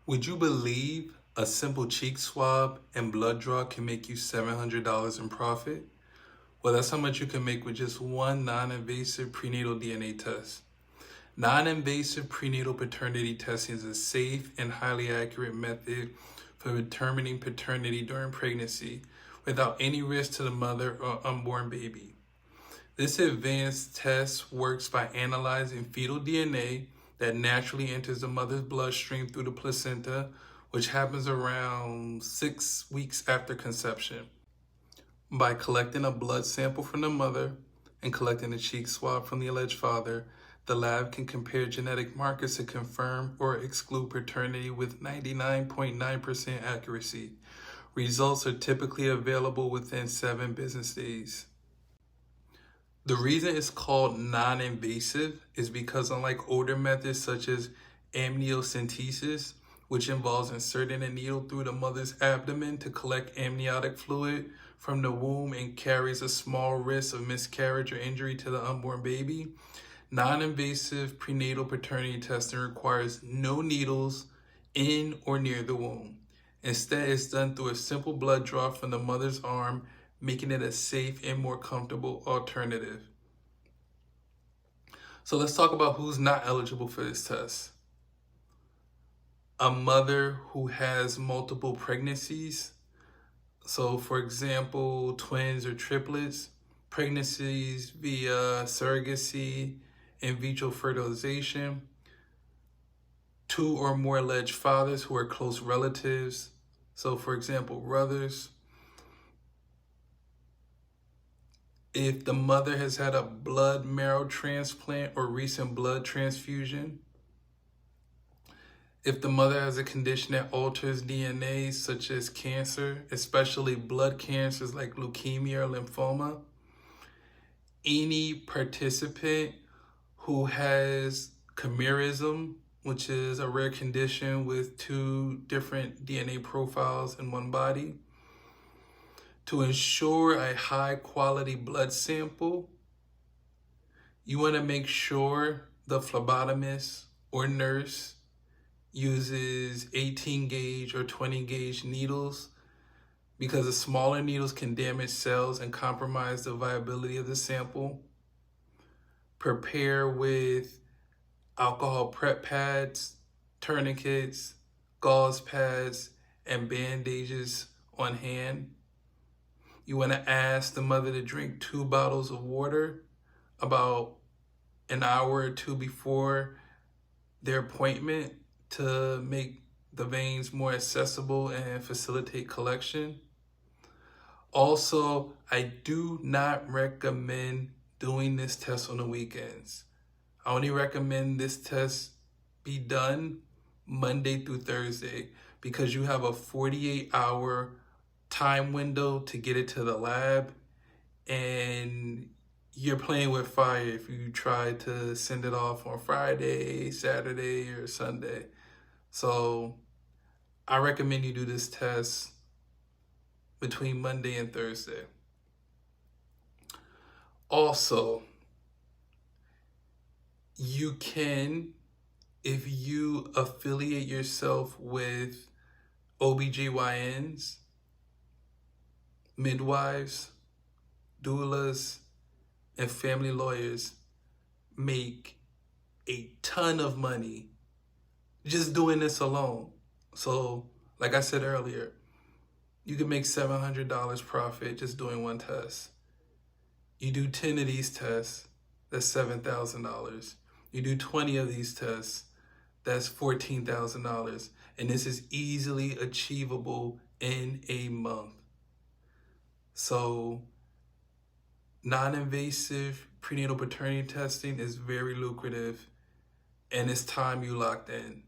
Would you believe a simple cheek swab and blood draw can make you $700 in profit? Well, that's how much you can make with just one non-invasive prenatal DNA test. Non-invasive prenatal paternity testing is a safe and highly accurate method for determining paternity during pregnancy without any risk to the mother or unborn baby. This advanced test works by analyzing fetal DNA that naturally enters the mother's bloodstream through the placenta, which happens around 6 weeks after conception. By collecting a blood sample from the mother and collecting a cheek swab from the alleged father, the lab can compare genetic markers to confirm or exclude paternity with 99.9% accuracy. Results are typically available within 7 business days. The reason it's called non-invasive is because unlike older methods such as amniocentesis, which involves inserting a needle through the mother's abdomen to collect amniotic fluid from the womb and carries a small risk of miscarriage or injury to the unborn baby, non-invasive prenatal paternity testing requires no needles in or near the womb. Instead, it's done through a simple blood draw from the mother's arm, making it a safe and more comfortable alternative. So let's talk about who's not eligible for this test. A mother who has multiple pregnancies. So for example, twins or triplets, pregnancies via surrogacy, in vitro fertilization, 2 or more alleged fathers who are close relatives. So for example, brothers. If the mother has had a blood marrow transplant or recent blood transfusion. If the mother has a condition that alters DNA, such as cancer, especially blood cancers like leukemia or lymphoma. Any participant who has chimerism, which is a rare condition with 2 different DNA profiles in one body. To ensure a high quality blood sample, you want to make sure the phlebotomist or nurse uses 18 gauge or 20 gauge needles, because the smaller needles can damage cells and compromise the viability of the sample. Prepare with alcohol prep pads, tourniquets, gauze pads, and bandages on hand. You want to ask the mother to drink 2 bottles of water about an hour or 2 before their appointment to make the veins more accessible and facilitate collection. Also, I do not recommend doing this test on the weekends. I only recommend this test be done Monday through Thursday because you have a 48-hour time window to get it to the lab, and you're playing with fire if you try to send it off on Friday, Saturday, or Sunday. So I recommend you do this test between Monday and Thursday. Also, you can, if you affiliate yourself with OBGYNs, midwives, doulas, and family lawyers, make a ton of money just doing this alone. So, like I said earlier, you can make $700 profit just doing one test. You do 10 of these tests, that's $7,000. You do 20 of these tests, that's $14,000. And this is easily achievable in a month. So, non-invasive prenatal paternity testing is very lucrative, and it's time you locked in.